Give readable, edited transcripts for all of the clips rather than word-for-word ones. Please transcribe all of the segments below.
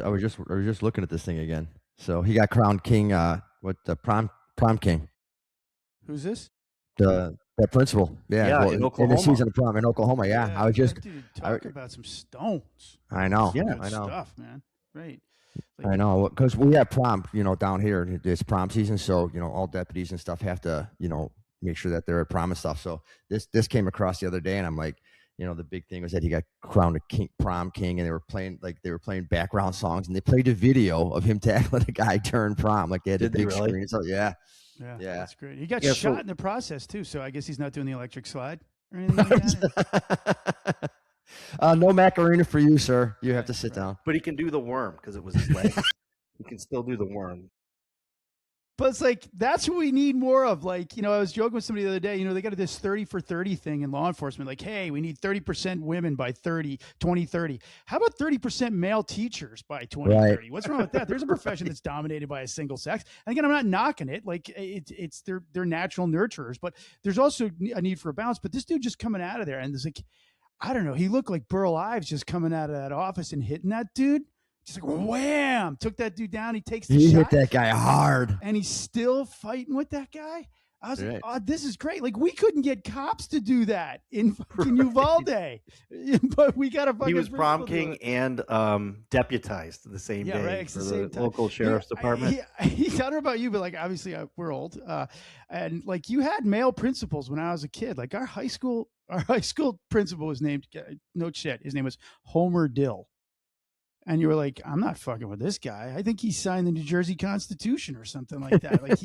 I was just looking at this thing again. So he got crowned king. What the prom king? Who's this? The principal. Yeah. Yeah, Well, in in the Oklahoma. season of prom in Oklahoma. Yeah. I Yeah, was just. that dude I talk about some stones. I know. Yeah. Good I know. stuff, man. Right. I Like, know, because we have prom, down here. It's prom season, so all deputies and stuff have to, make sure that they're at prom and stuff. So this came across the other day, and I'm like, the big thing was that he got crowned a prom king, and they were playing background songs, and they played a video of him tackling a guy during prom, like they had a Did they big really? screen. So yeah, yeah, yeah. that's great. He got Yeah, shot so- in the process too, so I guess he's not doing the electric slide or anything like that. No Macarena for you, sir. You have to sit down. But he can do the worm because it was his leg. He can still do the worm. But it's like, that's what we need more of. Like, I was joking with somebody the other day, they got this 30 for 30 thing in law enforcement. Like, hey, we need 30% women by 2030. How about 30% male teachers by 2030? Right. What's wrong with that? There's a profession that's dominated by a single sex. And again, I'm not knocking it. Like, it's they're natural nurturers, but there's also a need for a balance. But this dude just coming out of there, and there's like, I don't know, he looked like Burl Ives just coming out of that office and hitting that dude. Just like wham, took that dude down. He takes the He shot. hit that guy hard. And he's still fighting with that guy. I was Right. like, oh, this is great. Like, we couldn't get cops to do that in fucking Uvalde. But we got a fucking He was prom principal to do king and deputized the same day right, for the the same time. local sheriff's department. I don't know about you, but like, obviously we're old. And like, you had male principals when I was a kid. Like, our high school principal was named, no shit, his name was Homer Dill. And you were like, I'm not fucking with this guy. I think he signed the New Jersey Constitution or something like that. Like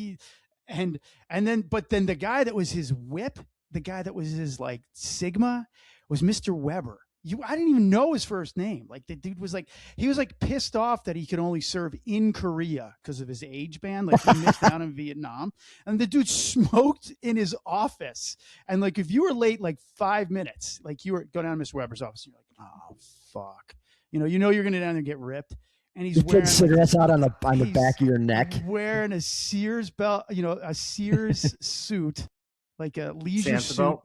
but then the guy that was his whip, the guy that was his like Sigma, was Mr. Weber. I didn't even know his first name. Like, the dude was like, he was like pissed off that he could only serve in Korea because of his age band. Like, he missed out in Vietnam. And the dude smoked in his office. And like, if you were late like 5 minutes, like you were go down to Mr. Weber's office, and you're like, oh fuck. You're going to down there and get ripped. And he's wearing cigarettes out on the back of your neck. Wearing a Sears belt, a Sears suit, like a leisure suit.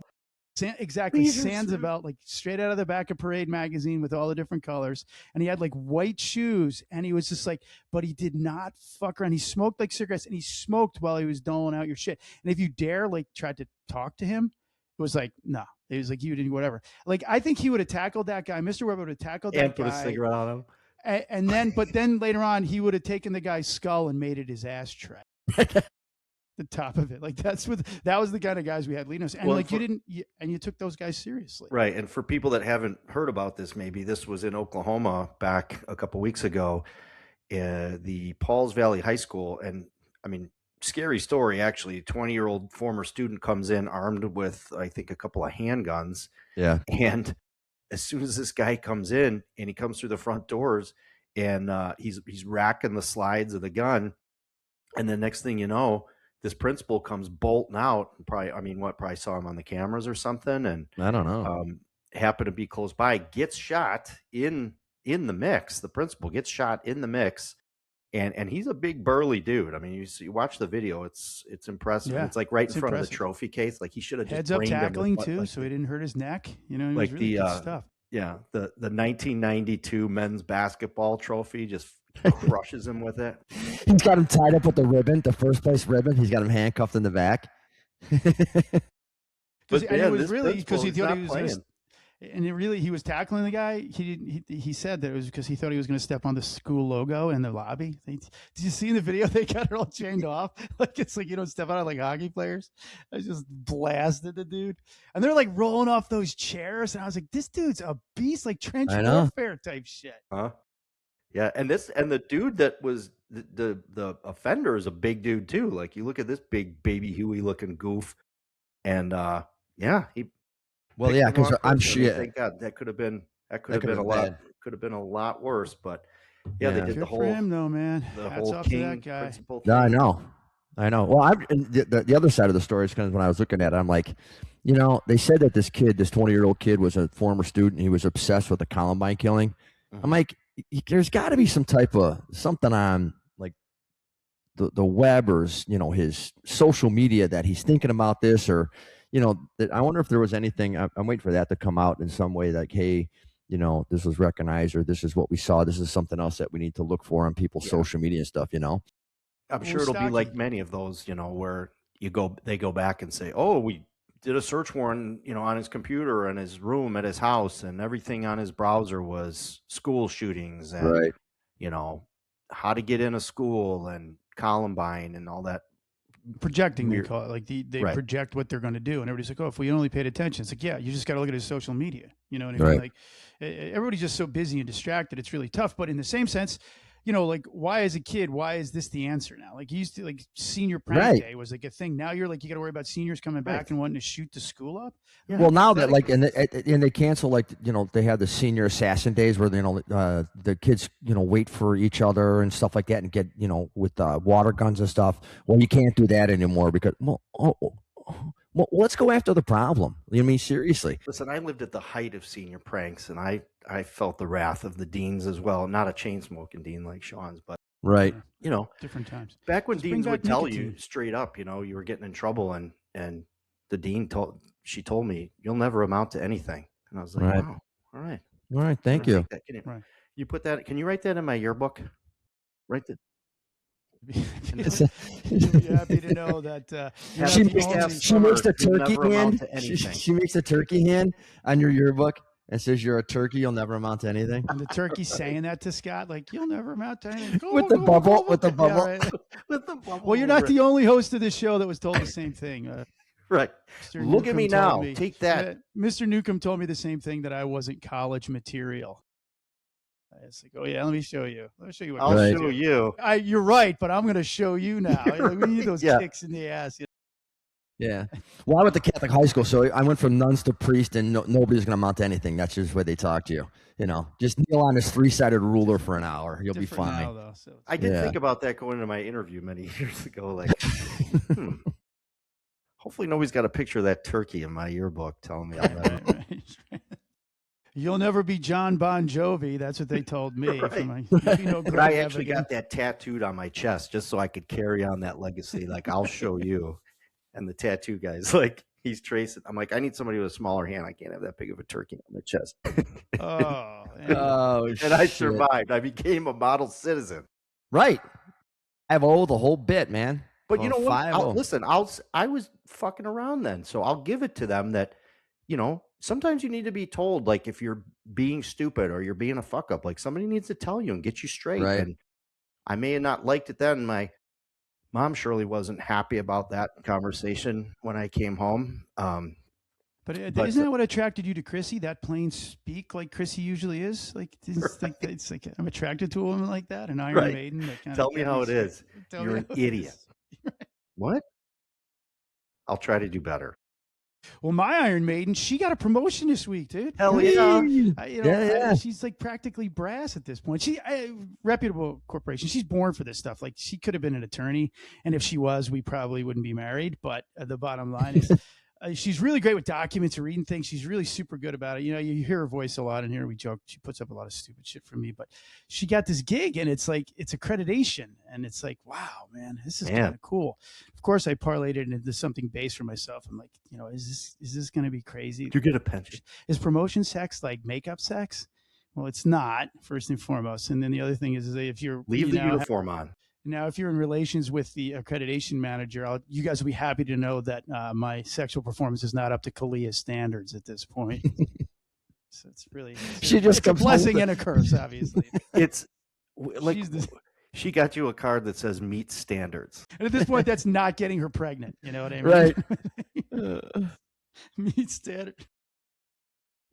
Exactly. Sansa belt, like straight out of the back of Parade magazine with all the different colors. And he had like white shoes, and he was just like, but he did not fuck around. He smoked like cigarettes, and he smoked while he was doling out your shit. And if you dare like tried to talk to him, it was like, no. It was like, you didn't, whatever. Like, I think he would have tackled that guy. Mr. Weber would have tackled that guy. And put a cigarette on him. But then later on, he would have taken the guy's skull and made it his ashtray. The top of it. Like, that was the kind of guys we had leading us. And you took those guys seriously. Right. And for people that haven't heard about this, maybe this was in Oklahoma back a couple weeks ago, the Pauls Valley High School. And I mean, scary story, actually. 20-year-old former student comes in armed with, I think, a couple of handguns. Yeah. And as soon as this guy comes in, and he comes through the front doors, and he's racking the slides of the gun, and the next thing you know, this principal comes bolting out. Probably saw him on the cameras or something, and I don't know. Happened to be close by, gets shot in the mix. The principal gets shot in the mix. And he's a big burly dude. I mean, you watch the video; it's impressive. Yeah, it's like right in front of the trophy case. Like, he should have just heads up tackling too, like, so he didn't hurt his neck. It like was really good stuff. Yeah, the 1992 men's basketball trophy just crushes him with it. He's got him tied up with the ribbon, the first place ribbon. He's got him handcuffed in the back. It was really because he thought he was. He was tackling the guy. He said that it was because he thought he was going to step on the school logo in the lobby. Did you see in the video they got it all chained off? Like, it's like you don't step on it like hockey players. I just blasted the dude, and they're like rolling off those chairs, and I was like, this dude's a beast, like trench warfare type shit. Huh? Yeah, and the dude that was the offender is a big dude too. Like, you look at this big baby Huey looking goof, and he. Well, yeah, because I'm sure. Thank God, that could have been a lot worse. But they did Good the whole. For him, though, man. The Hats whole off king to that guy. principle. No, I know. Well, the other side of the story is kind of when I was looking at it, I'm like, they said that this 20-year-old kid was a former student. He was obsessed with the Columbine killing. Mm-hmm. I'm like, there's got to be some type of something on like the web or his social media that he's thinking about this, or that I wonder if there was anything. I'm waiting for that to come out in some way, like, hey, this was recognized, or this is what we saw. This is something else that we need to look for on people's social media and stuff. I'm sure it'll be like many of those, where they go back and say, oh, we did a search warrant, on his computer and his room at his house, and everything on his browser was school shootings and, Right. How to get in a school and Columbine and all that. Projecting, they call it. Like they project what they're going to do, and everybody's like, "Oh, if we only paid attention." It's like, yeah, you just got to look at his social media. You know what I mean? Right. Like everybody's just so busy and distracted. It's really tough. But in the same sense, like, why as a kid, why is this the answer now? Like, you used to, like, senior prank day was like a thing. Now you're like, you got to worry about seniors coming back and wanting to shoot the school up. Yeah. Well, now that and they cancel, like, they have the senior assassin days where the kids wait for each other and stuff like that, and get with water guns and stuff. Well, you can't do that anymore because well, let's go after the problem. You know what I mean? Seriously. Listen, I lived at the height of senior pranks, and I felt the wrath of the deans as well. Not a chain smoking dean like Sean's, but right. Different times. Back when deans would tell you straight up, you were getting in trouble, and the dean told me, you'll never amount to anything. And I was like, wow, all right. All right, thank you. You put that, can you write that in my yearbook? Write that. You'll be happy to know that she makes the turkey hand. She makes a turkey hand on your yearbook and says, "You're a turkey. You'll never amount to anything." And the turkey's saying that to Scott, like, "You'll never amount to anything." With the bubble. With the bubble. Well, you're not the only host of this show that was told the same thing. Right. Look at me now. Take that. Mr. Newcomb told me the same thing, that I wasn't college material. It's like, oh yeah, let me show you. Let me show you what I'll show you. You're right, but I'm going to show you now. Like, we need those kicks in the ass. Yeah. Well, I went to Catholic high school, so I went from nuns to priest, and nobody's going to amount to anything. That's just where they talk to you. Just kneel on this 3-sided ruler for an hour. You'll be fine. Now, though, so I did think about that going into my interview many years ago. Like, hopefully nobody's got a picture of that turkey in my yearbook telling me I'm right. You'll never be John Bon Jovi. That's what they told me. Right. But I actually got that tattooed on my chest just so I could carry on that legacy. Like, I'll show you. And the tattoo guy's like, he's tracing. I'm like, I need somebody with a smaller hand. I can't have that big of a turkey on my chest. And I survived. I became a model citizen. Right. I owe the whole bit, man. But you know what? Listen, I was fucking around then. So I'll give it to them that, sometimes you need to be told, like, if you're being stupid or you're being a fuck up, like, somebody needs to tell you and get you straight. Right. And I may have not liked it then. My mom surely wasn't happy about that conversation when I came home. But isn't that what attracted you to Chrissy? That plain speak, like Chrissy usually is. Like, it's like I'm attracted to a woman like that, an Iron Maiden. Tell me how it is. You're an idiot. What? I'll try to do better. Well, my Iron Maiden, she got a promotion this week, dude. Hell yeah. She's like practically brass at this point. Reputable corporation. She's born for this stuff. Like, she could have been an attorney, and if she was, we probably wouldn't be married. But the bottom line is, she's really great with documents and reading things. She's really super good about it. You hear her voice a lot in here. We joke. She puts up a lot of stupid shit for me, but she got this gig, and it's like, it's accreditation. And it's like, wow, man, this is kind of cool. Of course, I parlayed it into something base for myself. I'm like, is this going to be crazy? You get a pension. Is promotion sex like makeup sex? Well, it's not, first and foremost. And then the other thing is that if you're leave the uniform on. Now, if you're in relations with the accreditation manager, you guys will be happy to know that my sexual performance is not up to Kalia's standards at this point. So it's really it's a blessing and a curse, obviously. It's like she got you a card that says meet standards. And at this point, that's not getting her pregnant. You know what I mean? Right. Meet standard.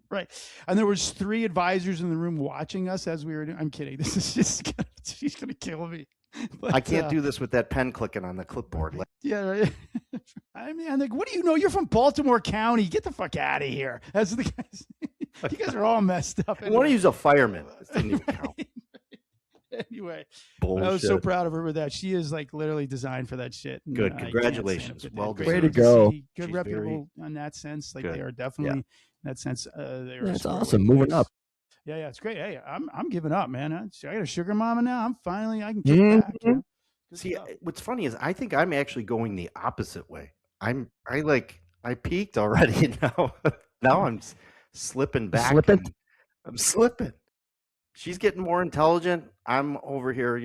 Right. And there was 3 advisors in the room watching us as we were doing. I'm kidding. This is just she's going to kill me. But, I can't do this with that pen clicking on the clipboard. Yeah, right. I mean, I'm like, what do you know? You're from Baltimore County. Get the fuck out of here. That's the guys. You guys are all messed up. Anyway. I want to use a fireman. This didn't even count. Anyway, I was so proud of her with that. She is like literally designed for that shit. And, good. Congratulations. Well done. Way to go. Good, reputable in that sense. Like, they are definitely in that sense. That's awesome. Moving up. Yeah, it's great. Hey, I'm giving up, man. I got a sugar mama now. I can kick back. See, what's funny is I think I'm actually going the opposite way. I peaked already now. Now I'm slipping back. I'm slipping. She's getting more intelligent. I'm over here,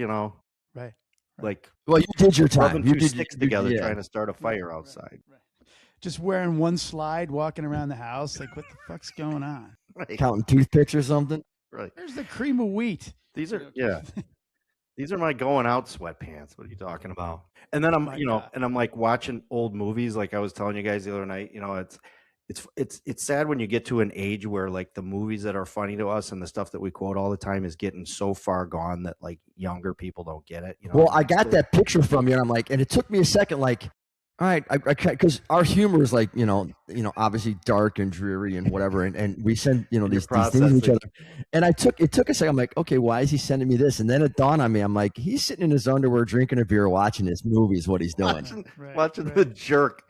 Right. like Well, you did your time. rubbing You two did. sticks You, together yeah. trying to start a fire outside. Right. Just wearing one slide, walking around the house. Like, what the fuck's going on? Right. Counting toothpicks or something. Right. Where's the cream of wheat? These are These are my going out sweatpants. What are you talking about? And then I'm, and I'm like watching old movies, like I was telling you guys the other night. It's sad when you get to an age where like the movies that are funny to us and the stuff that we quote all the time is getting so far gone that like younger people don't get it. Well, I got that picture from you, and I'm like, and it took me a second, like, all right, I because our humor is like, obviously dark and dreary and whatever, and we send, these things to each other. And it took a second. I'm like, okay, why is he sending me this? And then it dawned on me. I'm like, he's sitting in his underwear drinking a beer, watching this movie is what he's doing. Watching The Jerk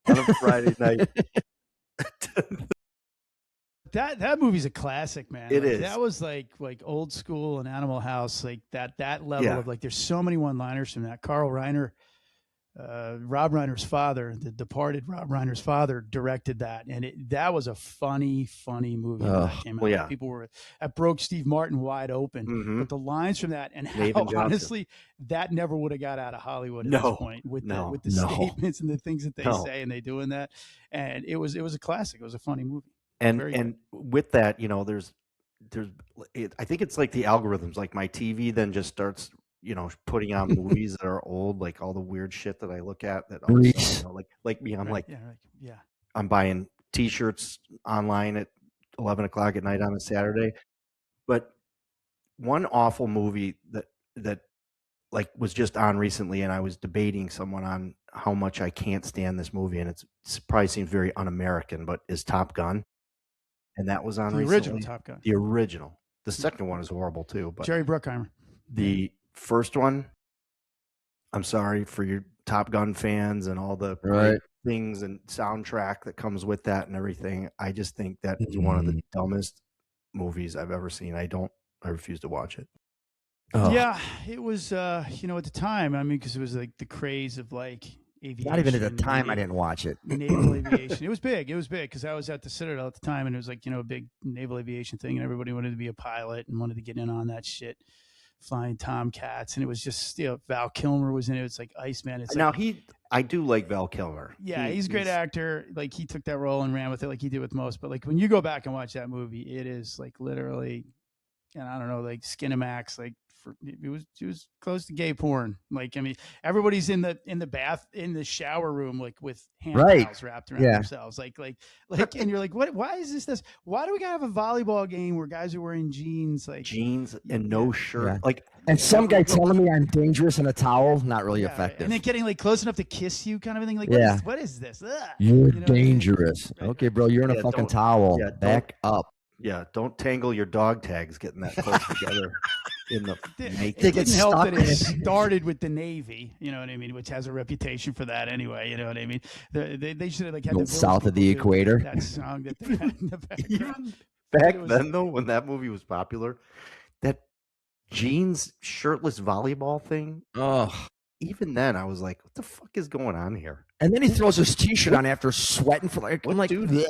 on a Friday night. That movie's a classic, man. It is. That was like old school and Animal House, like that level of like. There's so many one-liners from that. Carl Reiner, Rob Reiner's father, the departed Rob Reiner's father, directed that, and that was a funny movie when that came out. Yeah. People were that broke Steve Martin wide open. Mm-hmm. But the lines from that and how honestly that never would have got out of Hollywood at this point with the statements and the things that they say and they do in that. And it was a classic. It was a funny movie. And with that, I think it's like the algorithms. Like my TV then just starts, putting on movies that are old, like all the weird shit that I look at. That also, like me, I'm I'm buying T-shirts online at 11 o'clock at night on a Saturday. But one awful movie that like was just on recently, and I was debating someone on how much I can't stand this movie, and it probably seems very un-American, but is Top Gun. And that was on the recently. Original Top Gun. The original. The second one is horrible too. But Jerry Bruckheimer. The first one, I'm sorry for your Top Gun fans and all the things and soundtrack that comes with that and everything. I just think that is one of the dumbest movies I've ever seen. I refuse to watch it. Oh. Yeah, it was, at the time, I mean, because it was like the craze of like aviation. Not even at the time, I didn't watch it. Naval aviation. It was big because I was at the Citadel at the time, and it was like, a big naval aviation thing, and everybody wanted to be a pilot and wanted to get in on that shit, flying Tomcats. And it was just, Val Kilmer was in it. It's like Iceman. It's now like, I do like Val Kilmer. Yeah, he's a great actor. Like he took that role and ran with it like he did with most. But like when you go back and watch that movie, it is like literally, and I don't know, like Skinamax, like it was close to gay porn. Like, I mean, everybody's in the bath, in the shower room, like with hand towels wrapped around themselves. Like, and you're like, what, why is this? Why do we gotta have a volleyball game where guys are wearing jeans, like jeans and no shirt? Yeah. Like, and some guy telling me I'm dangerous in a towel, not really effective. And then getting like close enough to kiss you kind of a thing. Like, what is this? Ugh. You're dangerous. I mean? Okay, bro, you're in a fucking towel. Back up. Yeah, don't tangle your dog tags getting that close together. It didn't help that it started with the Navy, you know what I mean, which has a reputation for that anyway, you know what I mean. They should have like had the south of the equator. That song that they had in the background. Back then, though, when that movie was popular, that jeans shirtless volleyball thing. Oh, even then, I was like, "What the fuck is going on here?" And then he throws his T-shirt on after sweating for like, I'm like, dude.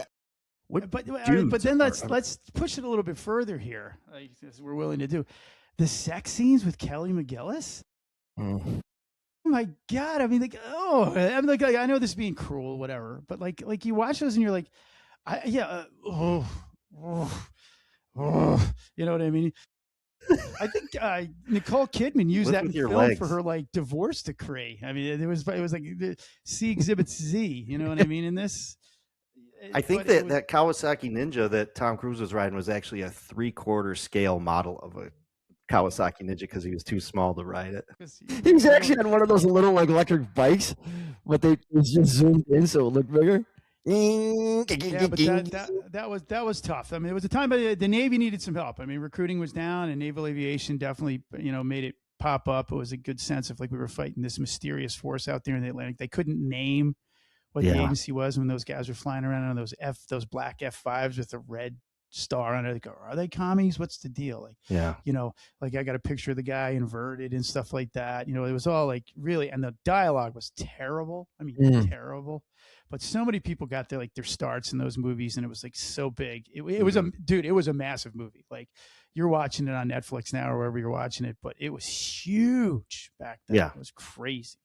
But then let's push it a little bit further here, as we're willing to do. The sex scenes with Kelly McGillis. Oh my God! I mean, like, I'm like, I know this is being cruel, whatever, but like you watch those and you're like, you know what I mean? I think Nicole Kidman used that in film for her like divorce decree. I mean, it was like the C Exhibit Z. You know what I mean? In this. I think that Kawasaki Ninja that Tom Cruise was riding was actually a 3/4 scale model of a Kawasaki Ninja because he was too small to ride it. He's actually on one of those little like electric bikes, but they just zoomed in so it looked bigger. Yeah, but that was tough. I mean, it was a time, but the Navy needed some help. I mean, recruiting was down, and naval aviation definitely, made it pop up. It was a good sense of like we were fighting this mysterious force out there in the Atlantic. They couldn't name what the agency was when those guys were flying around on those black F5s with a red star on it. They go, are they commies? What's the deal? Like, like I got a picture of the guy inverted and stuff like that. It was all like really, and the dialogue was terrible. I mean, terrible. but so many people got their starts in those movies, and it was like so big. It was it was a massive movie. Like you're watching it on Netflix now or wherever you're watching it, but it was huge back then. Yeah. It was crazy.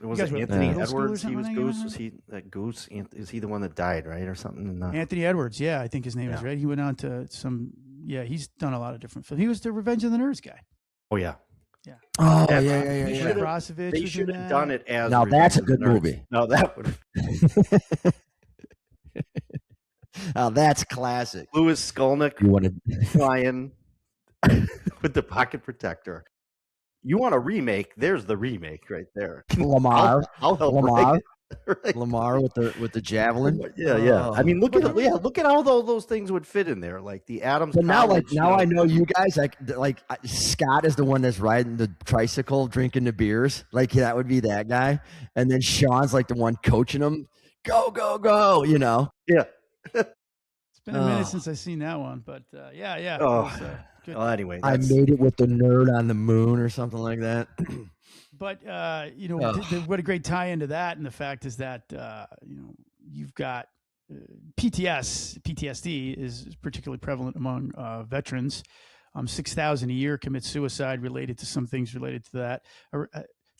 Was You it guys were at Anthony middle school or Edwards? He was something Goose. like Was he that Goose? Is he the one that died, right, or something? Anthony Edwards, yeah, I think his name is right. He went on to some, he's done a lot of different films. He was the Revenge of the Nerds guy. Oh yeah. Yeah. Oh Yeah, yeah. They should have done it as. Now Revenge that's a of the good Nerds. movie. No, that would. Now that's classic. Louis Skolnick You wanted flying with the pocket protector. You want a remake? There's the remake right there. Lamar. I'll help Lamar. write it. Right. Lamar with the javelin. Yeah. I mean, look But at how those things would fit in there, like the Adams. But now, College, I know you guys like Scott is the one that's riding the tricycle, drinking the beers. Like that would be that guy, and then Sean's like the one coaching him. Go, go, go! You know. Yeah. It's been a minute since I've seen that one, but yeah. Oh. It was, good. Well, anyway, I made it with the nerd on the moon or something like that. But what a great tie into that, and the fact is that you've got PTSD is particularly prevalent among veterans. 6,000 a year commit suicide related to some things related to that, or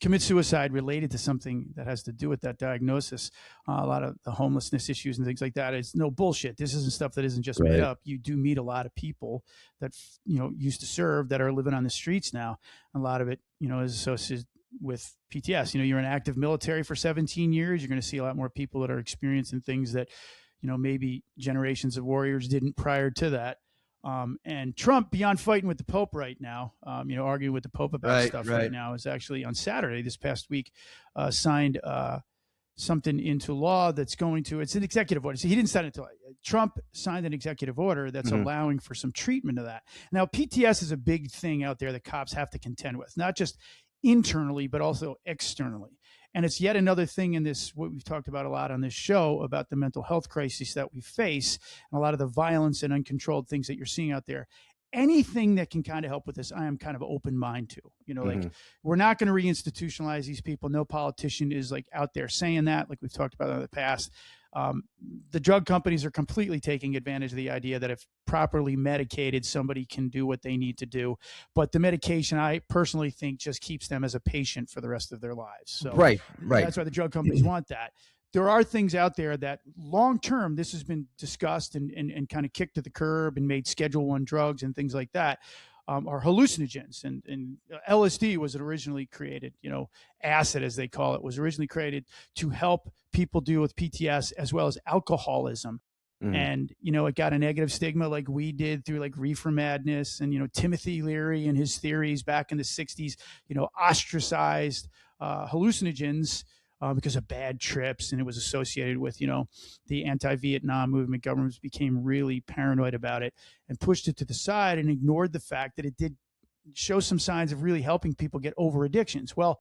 commit suicide related to something that has to do with that diagnosis. A lot of the homelessness issues and things like that. It's no bullshit. This isn't stuff that isn't just made up. You do meet a lot of people that used to serve that are living on the streets now. A lot of it, is associated with PTS. You're in active military for 17 years. You're going to see a lot more people that are experiencing things that, maybe generations of warriors didn't prior to that. And Trump, beyond fighting with the Pope right now, arguing with the Pope about stuff right now, is actually on Saturday this past week signed something into law that's going to, it's an executive order. So he didn't sign it Trump signed an executive order that's allowing for some treatment of that. Now, PTS is a big thing out there that cops have to contend with, not just internally, but also externally. And it's yet another thing in this, what we've talked about a lot on this show, about the mental health crisis that we face and a lot of the violence and uncontrolled things that you're seeing out there. Anything that can kind of help with this, I am kind of open mind to. Like we're not going to reinstitutionalize these people. No politician is like out there saying that, like we've talked about in the past. The drug companies are completely taking advantage of the idea that if properly medicated, somebody can do what they need to do. But the medication, I personally think, just keeps them as a patient for the rest of their lives. So right. That's why the drug companies want that. There are things out there that long-term, this has been discussed and kind of kicked to the curb and made Schedule I drugs and things like that. Are hallucinogens, and LSD was originally created, acid as they call it, was originally created to help people deal with PTS as well as alcoholism. And, it got a negative stigma like we did through like reefer madness, and, Timothy Leary and his theories back in the 60s, ostracized hallucinogens because of bad trips, and it was associated with, the anti-Vietnam movement. Governments became really paranoid about it and pushed it to the side and ignored the fact that it did show some signs of really helping people get over addictions. Well,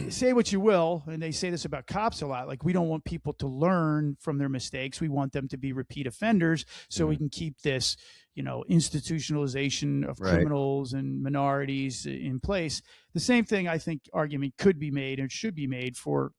say what you will, and they say this about cops a lot, like we don't want people to learn from their mistakes. We want them to be repeat offenders so we can keep this, institutionalization of criminals and minorities in place. The same thing, I think, argument could be made and should be made for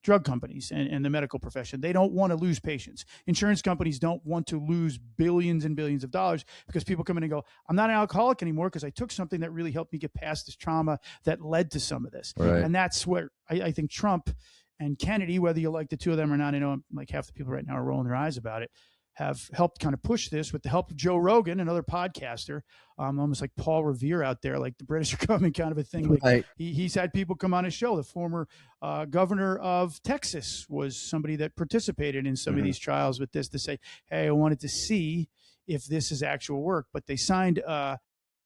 drug companies and the medical profession. They don't want to lose patients. Insurance companies don't want to lose billions and billions of dollars because people come in and go, I'm not an alcoholic anymore because I took something that really helped me get past this trauma that led to some of this. Right. And that's where I think Trump and Kennedy, whether you like the two of them or not, I know like half the people right now are rolling their eyes about it, have helped kind of push this with the help of Joe Rogan, another podcaster, almost like Paul Revere out there, like the British are coming kind of a thing. Like he's had people come on his show. The former governor of Texas was somebody that participated in some of these trials with this to say, hey, I wanted to see if this is actual work. But they signed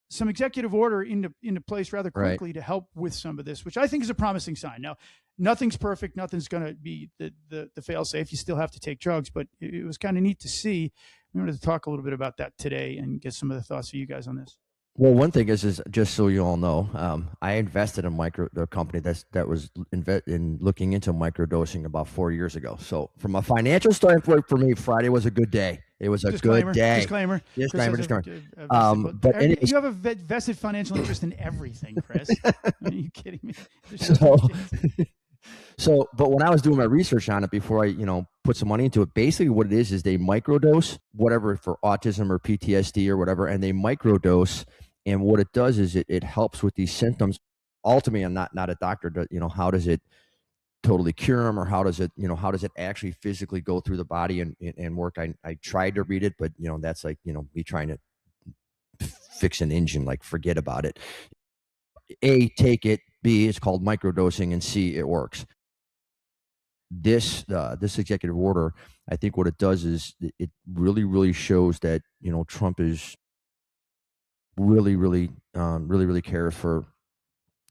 some executive order into place rather quickly to help with some of this, which I think is a promising sign. Now, nothing's perfect. Nothing's going to be the fail safe. You still have to take drugs, but it was kind of neat to see. We wanted to talk a little bit about that today and get some of the thoughts of you guys on this. Well, one thing is just so you all know, I invested in the company that was in looking into microdosing about 4 years ago. So from a financial standpoint, for me, Friday was a good day. It was a good day. Disclaimer. But anyways, you have a vested financial interest in everything, Chris. Are you kidding me? So, but when I was doing my research on it before I, put some money into it, basically what it is they microdose whatever for autism or PTSD or whatever, and they microdose, and what it does is it helps with these symptoms. Ultimately, I'm not a doctor. How does it totally cure them, or how does it actually physically go through the body and work? I tried to read it, but that's like me trying to fix an engine. Like, forget about it. A, take it. B, it's called microdosing, and C, it works. This executive order, I think what it does is it really, really shows that Trump is really, really cares for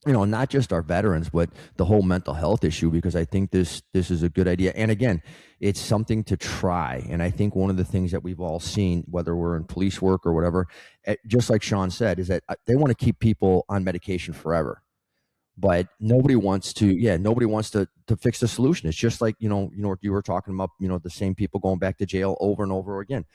not just our veterans, but the whole mental health issue, because I think this is a good idea. And again, it's something to try. And I think one of the things that we've all seen, whether we're in police work or whatever, just like Sean said, is that they want to keep people on medication forever. But nobody wants to fix the solution. It's just like, what you were talking about, the same people going back to jail over and over again.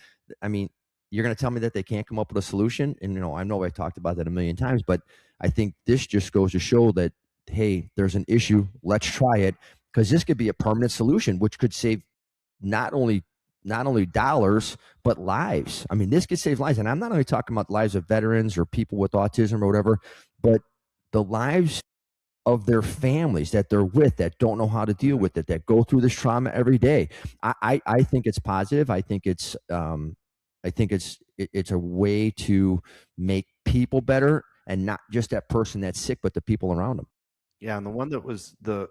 I mean, you're going to tell me that they can't come up with a solution? And, I know I talked about that a million times, but I think this just goes to show that, hey, there's an issue. Let's try it, because this could be a permanent solution, which could save not only dollars, but lives. I mean, this could save lives. And I'm not only talking about lives of veterans or people with autism or whatever, but the lives of their families that they're with, that don't know how to deal with it, that go through this trauma every day. I think it's positive. I think it's it's a way to make people better, and not just that person that's sick, but the people around them. Yeah, and the one that was the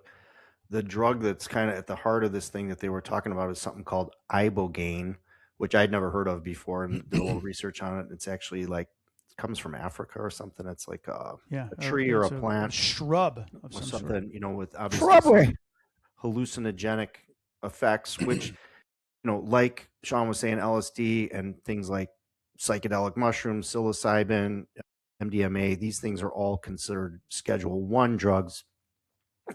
drug that's kind of at the heart of this thing that they were talking about is something called ibogaine, which I'd never heard of before, and did a little research on it. It's actually like, it comes from Africa or something. It's like a tree or a plant, shrub of some something, sort. with obviously hallucinogenic effects, which, like Sean was saying, LSD and things like psychedelic mushrooms, psilocybin, MDMA, these things are all considered Schedule 1 drugs,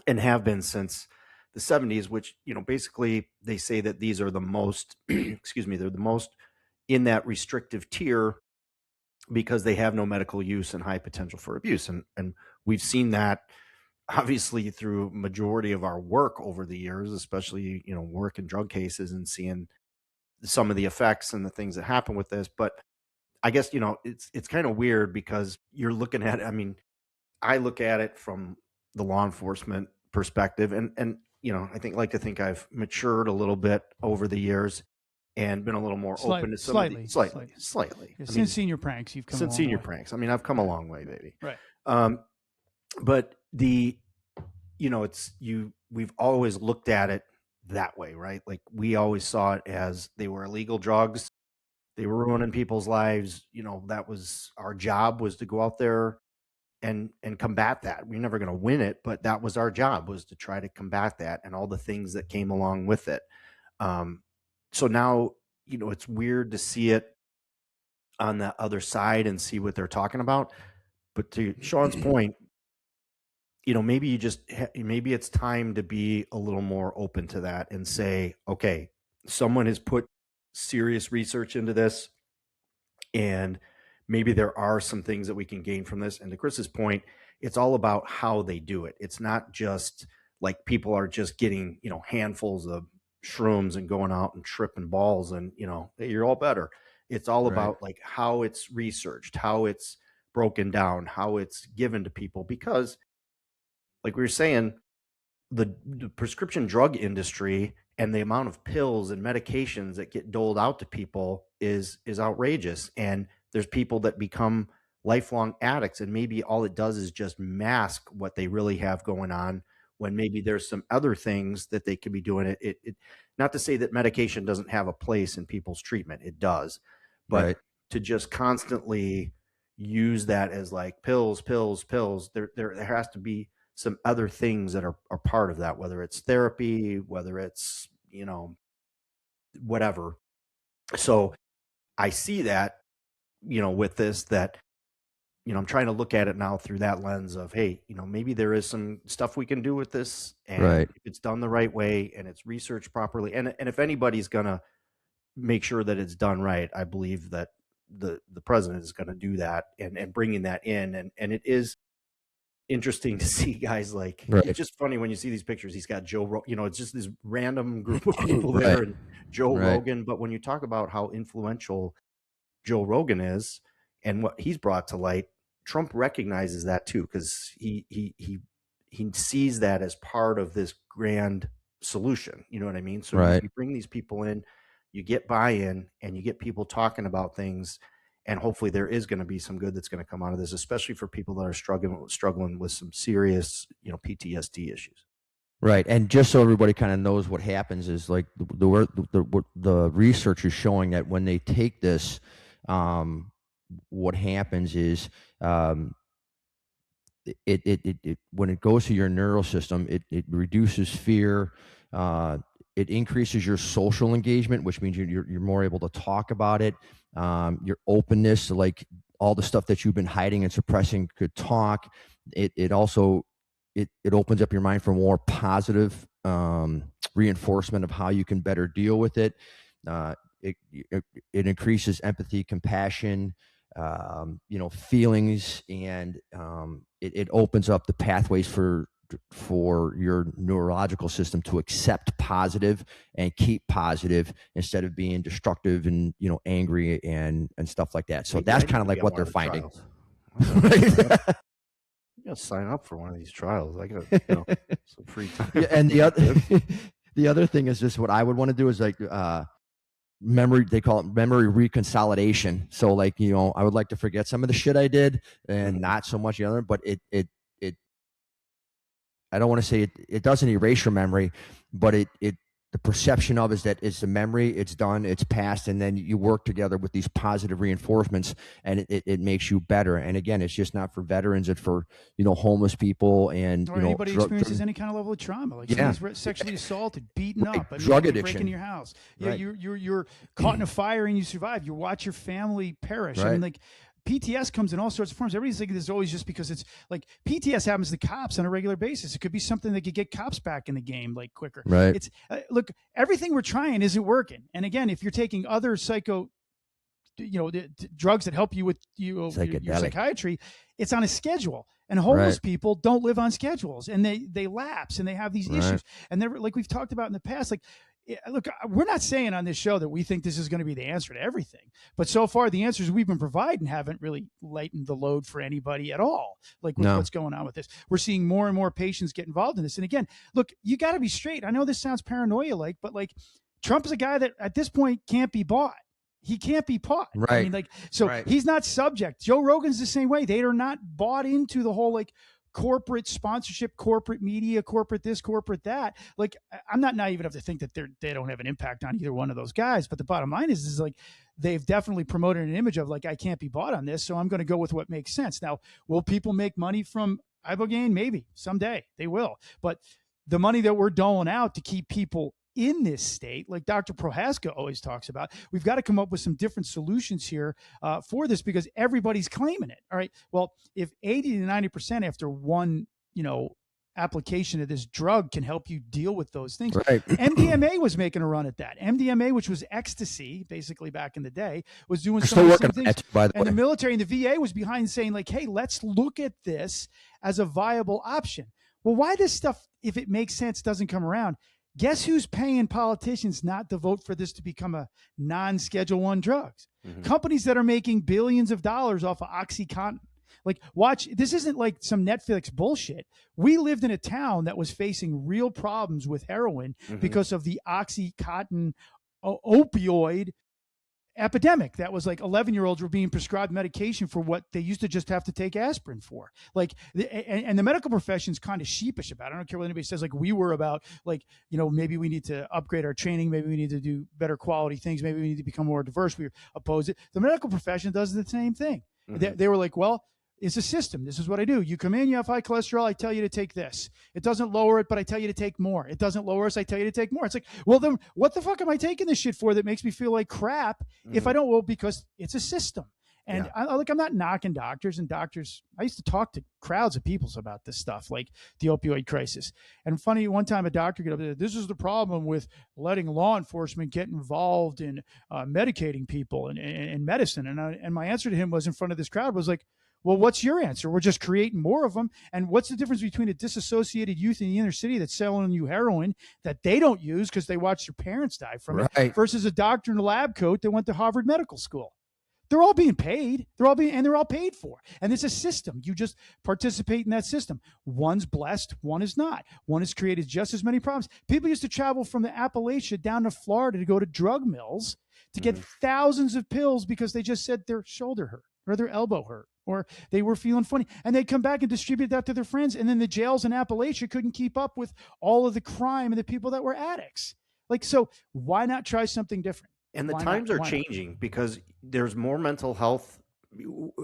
and have been since the 70s, which, basically they say that these are the most, excuse me, they're the most in that restrictive tier because they have no medical use and high potential for abuse. And we've seen that obviously through majority of our work over the years, especially, work in drug cases and seeing some of the effects and the things that happen with this. But I guess, it's kind of weird because you're looking at, I mean, I look at it from the law enforcement perspective, and like to think I've matured a little bit over the years and been a little more open to some slightly. Yeah, since Senior Pranks, you've come since Senior way. Pranks. I mean, I've come a long way, baby. Right. But we've always looked at it that way, right? Like, we always saw it as they were illegal drugs. They were ruining people's lives. That was our job, was to go out there and combat that. We're never going to win it, but that was our job, was to try to combat that and all the things that came along with it. So now, it's weird to see it on the other side and see what they're talking about. But to Sean's point, maybe maybe it's time to be a little more open to that and say, okay, someone has put serious research into this, and maybe there are some things that we can gain from this. And to Chris's point, it's all about how they do it. It's not just like people are just getting, handfuls of shrooms and going out and tripping balls and, hey, you're all better. It's all about like how it's researched, how it's broken down, how it's given to people. Because like we were saying, the prescription drug industry and the amount of pills and medications that get doled out to people is outrageous. And there's people that become lifelong addicts, and maybe all it does is just mask what they really have going on, when maybe there's some other things that they could be doing. It not to say that medication doesn't have a place in people's treatment, it does, but to just constantly use that as like pills, there has to be some other things that are part of that, whether it's therapy, whether it's, whatever. So I see that, with this, that, I'm trying to look at it now through that lens of, hey, maybe there is some stuff we can do with this. And if it's done the right way and it's researched properly, and if anybody's going to make sure that it's done right, I believe that the president is going to do that, and bringing that in. And it is, interesting to see guys like, Right. it's just funny when you see these pictures. He's got it's just this random group of people there, Right. and Joe Right. Rogan. But when you talk about how influential Joe Rogan is and what he's brought to light, Trump recognizes that too, because he sees that as part of this grand solution. You know what I mean? So Right. you bring these people in, you get buy-in, and you get people talking about things, and hopefully there is going to be some good that's going to come out of this, especially for people that are struggling with some serious, PTSD issues. Right, and just so everybody kind of knows what happens is like the research is showing that when they take this, what happens is it when it goes to your neural system, it reduces fear. It increases your social engagement, which means you're more able to talk about it. Your openness, like all the stuff that you've been hiding and suppressing, could talk. It also it opens up your mind for more positive reinforcement of how you can better deal with it. It increases empathy, compassion, feelings, and it opens up the pathways for your neurological system to accept positive and keep positive instead of being destructive and angry and stuff like that. So Hey, that's I kind need of to like be what on they're one of the finding. trials. I gotta sign up for one of these trials. I got some free time. Yeah, and the other thing is just what I would want to do is like memory. They call it memory reconsolidation. So like I would like to forget some of the shit I did and not so much the other. But it I don't want to say it doesn't erase your memory, but the perception of is that it's the memory, it's done, it's past, and then you work together with these positive reinforcements, and it makes you better. And again, it's just not for veterans; it's for homeless people and or anybody experiences any kind of level of trauma, like somebody's sexually assaulted, beaten up, drug addiction, breaking your house. Yeah, right. you're caught in a fire and you survive. You watch your family perish. Right. I mean, like. PTS comes in all sorts of forms. Everybody's thinking this is always just because it's like PTS happens to cops on a regular basis. It could be something that could get cops back in the game like quicker. Right. It's look, everything we're trying isn't working. And again, if you're taking other drugs that help you with your psychiatry, it's on a schedule. And homeless people don't live on schedules, and they lapse and they have these issues. And they're like we've talked about in the past, like. Look, we're not saying on this show that we think this is going to be the answer to everything, but so far the answers we've been providing haven't really lightened the load for anybody at all. Like with what's going on with this, we're seeing more and more patients get involved in this. And again, look, you got to be straight. I know this sounds paranoia-like, but like Trump is a guy that at this point can't be bought. He can't be bought. Right. I mean, he's not subject. Joe Rogan's the same way. They are not bought into the whole like corporate sponsorship, corporate media, corporate this, corporate that. Like, I'm not naive enough to think that they don't have an impact on either one of those guys. But the bottom line is like they've definitely promoted an image of like, I can't be bought on this, so I'm going to go with what makes sense. Now, will people make money from ibogaine? Maybe someday they will. But the money that we're doling out to keep people in this state, like Dr. Prohaska always talks about, we've got to come up with some different solutions here for this because everybody's claiming it. All right. Well, if 80 to 90% after one, application of this drug can help you deal with those things. Right. MDMA was making a run at that. MDMA, which was ecstasy, basically back in the day, was doing some of the same things. By the and way. the military and the VA was behind saying like, hey, let's look at this as a viable option. Well, why this stuff, if it makes sense, doesn't come around? Guess who's paying politicians not to vote for this to become a non-Schedule I drugs? Mm-hmm. Companies that are making billions of dollars off of OxyContin. Like, watch, this isn't like some Netflix bullshit. We lived in a town that was facing real problems with heroin because of the OxyContin opioid epidemic. That was like 11-year-olds were being prescribed medication for what they used to just have to take aspirin for. Like, and the medical profession's kind of sheepish about it. I don't care what anybody says. Like, we were about like, maybe we need to upgrade our training. Maybe we need to do better quality things. Maybe we need to become more diverse. We oppose it. The medical profession does the same thing. They were like, well, it's a system. This is what I do. You come in, you have high cholesterol, I tell you to take this. It doesn't lower it, but I tell you to take more. It doesn't lower us, I tell you to take more. It's like, well, then what the fuck am I taking this shit for that makes me feel like crap if I don't? Well, because it's a system. And I'm not knocking doctors and doctors. I used to talk to crowds of people about this stuff, like the opioid crisis. And funny, one time a doctor got up there, this is the problem with letting law enforcement get involved in medicating people and medicine. And my answer to him was in front of this crowd was like, Well, what's your answer? We're just creating more of them. And what's the difference between a disassociated youth in the inner city that's selling you heroin that they don't use because they watched their parents die from it versus a doctor in a lab coat that went to Harvard Medical School? They're all being paid. They're all paid for. And it's a system. You just participate in that system. One's blessed, one is not. One has created just as many problems. People used to travel from the Appalachia down to Florida to go to drug mills to get thousands of pills because they just said their shoulder hurt or their elbow hurt or they were feeling funny. And they'd come back and distribute that to their friends. And then the jails in Appalachia couldn't keep up with all of the crime and the people that were addicts. Like, so why not try something different? And the times are changing because there's more mental health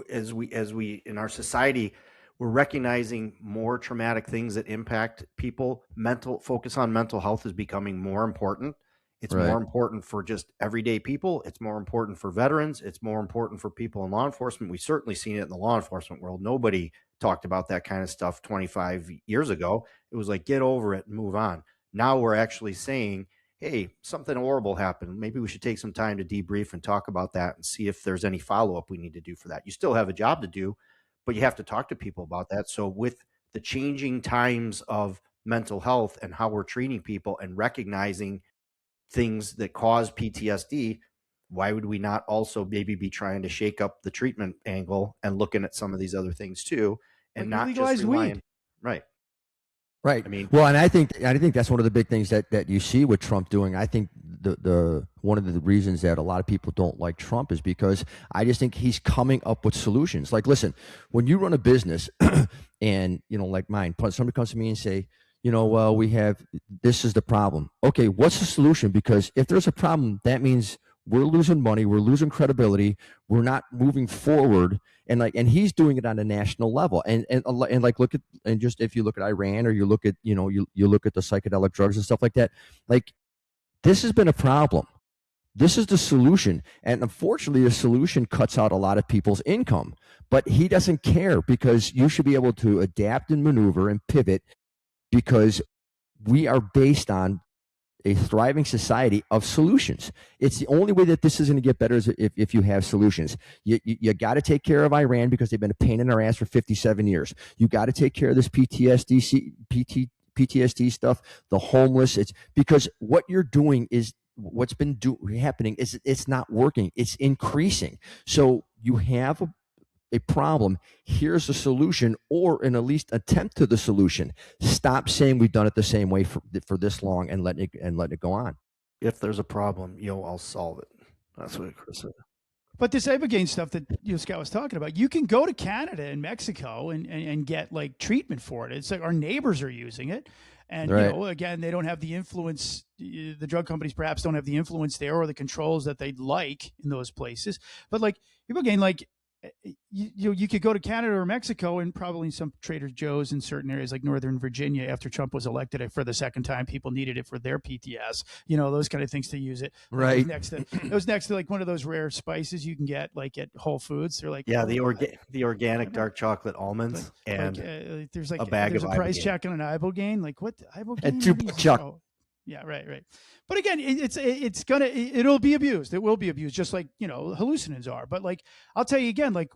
as we in our society, we're recognizing more traumatic things that impact people. Focus on mental health is becoming more important. It's more important for just everyday people. It's more important for veterans. It's more important for people in law enforcement. We've certainly seen it in the law enforcement world. Nobody talked about that kind of stuff 25 years ago. It was like, get over it and move on. Now we're actually saying, hey, something horrible happened. Maybe we should take some time to debrief and talk about that and see if there's any follow-up we need to do for that. You still have a job to do, but you have to talk to people about that. So with the changing times of mental health and how we're treating people and recognizing things that cause PTSD, why would we not also maybe be trying to shake up the treatment angle and looking at some of these other things too, and like not just relying, weed. Right. I mean, well, and I think that's one of the big things that you see with Trump doing. I think the one of the reasons that a lot of people don't like Trump is because I just think he's coming up with solutions. Like, listen, when you run a business and, like mine, somebody comes to me and say, well, this is the problem. Okay, what's the solution? Because if there's a problem, that means we're losing money, we're losing credibility, we're not moving forward, and he's doing it on a national level, and just if you look at Iran or you look at you look at the psychedelic drugs and stuff like that, like this has been a problem. This is the solution, and unfortunately, the solution cuts out a lot of people's income, but he doesn't care because you should be able to adapt and maneuver and pivot because we are based on a thriving society of solutions. It's the only way that this is going to get better is if you have solutions. You got to take care of Iran because they've been a pain in our ass for 57 years. You got to take care of this PTSD stuff, the homeless. It's because what you're doing is what's been happening is it's not working. It's increasing. So you have a problem. Here's a solution, or at least attempt to the solution. Stop saying we've done it the same way for this long and let it go on. If there's a problem, I'll solve it. That's what Chris said. But this ibogaine stuff that Scott was talking about, you can go to Canada and Mexico and get like treatment for it. It's like our neighbors are using it. And, again, they don't have the influence. The drug companies perhaps don't have the influence there or the controls that they'd like in those places. But like ibogaine, like, you could go to Canada or Mexico and probably some Trader Joe's in certain areas like Northern Virginia after Trump was elected for the second time. People needed it for their PTS, those kind of things to use it. Right. It was next to like one of those rare spices you can get like at Whole Foods. They're like, the organic dark chocolate almonds there's like a bag there's of a price ibogaine. check on an ibogaine. Like what ibogaine? And $2 Yeah, right. But again, it'll be abused. It will be abused, just like hallucinogens are. But like I'll tell you again, like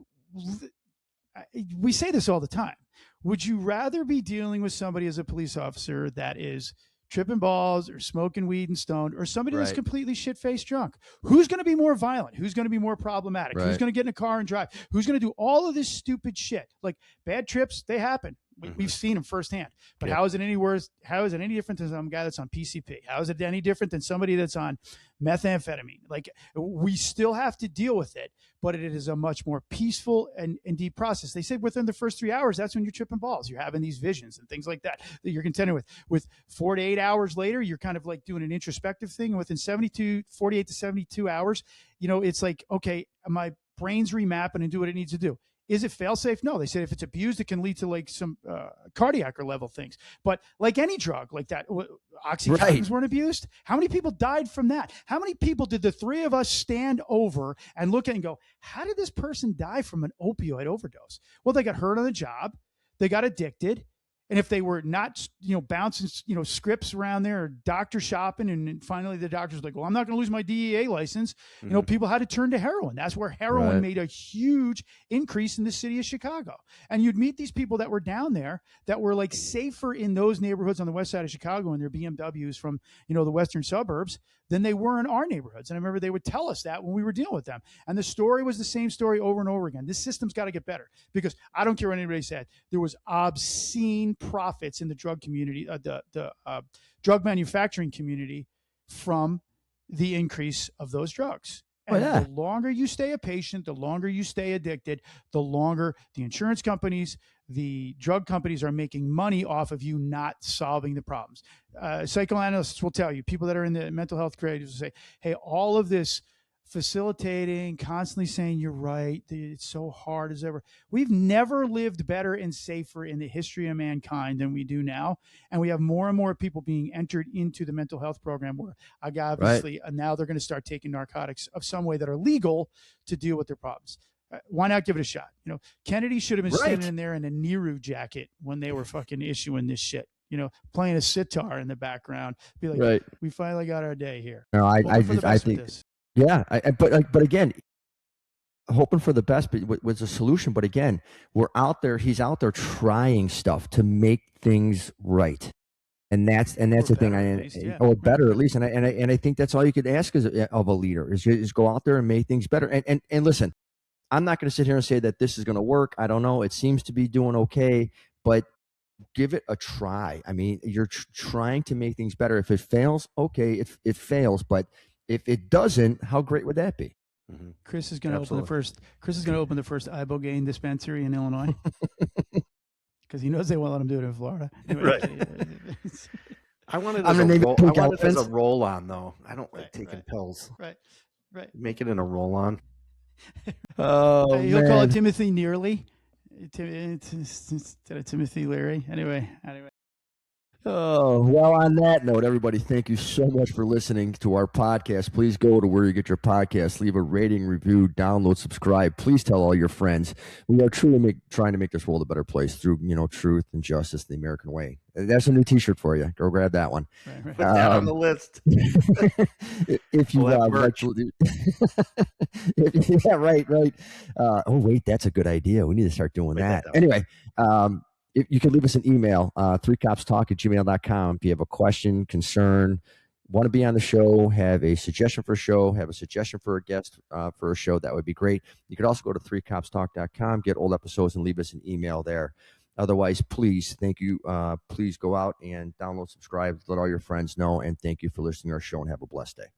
we say this all the time. Would you rather be dealing with somebody as a police officer that is tripping balls or smoking weed and stoned, or somebody that's completely shit-faced drunk? Who's going to be more violent? Who's going to be more problematic? Who's going to get in a car and drive? Who's going to do all of this stupid shit? Like bad trips, they happen. We've seen them firsthand. But how is it any worse? How is it any different than some guy that's on PCP? How is it any different than somebody that's on methamphetamine? Like we still have to deal with it, but it is a much more peaceful and deep process. They say within the first 3 hours, that's when you're tripping balls. You're having these visions and things like that you're contending with. With 4 to 8 hours later, you're kind of like doing an introspective thing. And within 48 to 72 hours, it's like, okay, my brain's remapping and do what it needs to do. Is it fail-safe? No. They said if it's abused, it can lead to like some cardiac or level things. But like any drug like that, Oxycontins weren't abused. How many people died from that? How many people did the three of us stand over and look at and go, how did this person die from an opioid overdose? Well, they got hurt on the job. They got addicted. And if they were not, bouncing, scripts around there or doctor shopping, and finally the doctor's like, well, I'm not going to lose my DEA license. People had to turn to heroin. That's where heroin made a huge increase in the city of Chicago. And you'd meet these people that were down there that were like safer in those neighborhoods on the west side of Chicago in their BMWs from, the western suburbs than they were in our neighborhoods. And I remember they would tell us that when we were dealing with them. And the story was the same story over and over again. This system's got to get better, because I don't care what anybody said. There was obscene profits in the drug community, the drug manufacturing community, from the increase of those drugs. And the longer you stay a patient, the longer you stay addicted, the longer the insurance companies, the drug companies are making money off of you not solving the problems. Psychoanalysts will tell you, people that are in the mental health creatives will say, hey, all of this facilitating, constantly saying you're right, it's so hard as ever. We've never lived better and safer in the history of mankind than we do now. And we have more and more people being entered into the mental health program where obviously now they're going to start taking narcotics of some way that are legal to deal with their problems. Why not give it a shot? Kennedy should have been standing in there in a Nehru jacket when they were fucking issuing this shit, playing a sitar in the background. Be like, we finally got our day here. No, I think this. Yeah, but again, hoping for the best was a solution. But again, he's out there trying stuff to make things right, and that's the thing. Or better at least, and I think that's all you could ask of a leader is go out there and make things better. And listen, I'm not going to sit here and say that this is going to work. I don't know. It seems to be doing okay, but give it a try. I mean, you're trying to make things better. If it fails, okay, it fails, but if it doesn't, how great would that be? Chris is going to open the first. Chris is going to open the first ibogaine dispensary in Illinois, because he knows they won't let him do it in Florida. Right. I wanted as a roll-on, though. I don't like taking pills. Right. Make it in a roll-on. You'll call it Timothy Nearly instead of Timothy Leary. Anyway. Oh, well, on that note, everybody, thank you so much for listening to our podcast. Please go to where you get your podcasts, leave a rating, review, download, subscribe. Please tell all your friends. We are truly trying to make this world a better place through, truth and justice, the American way. That's a new T-shirt for you. Go grab that one. Right. Put that on the list. If you yeah, right. Oh, wait, that's a good idea. We need to start doing that. Anyway, if you can leave us an email, 3copstalk@gmail.com. If you have a question, concern, want to be on the show, have a suggestion for a show, have a suggestion for a guest for a show, that would be great. You could also go to 3copstalk.com, get old episodes, and leave us an email there. Otherwise, please, thank you. Please go out and download, subscribe, let all your friends know, and thank you for listening to our show, and have a blessed day.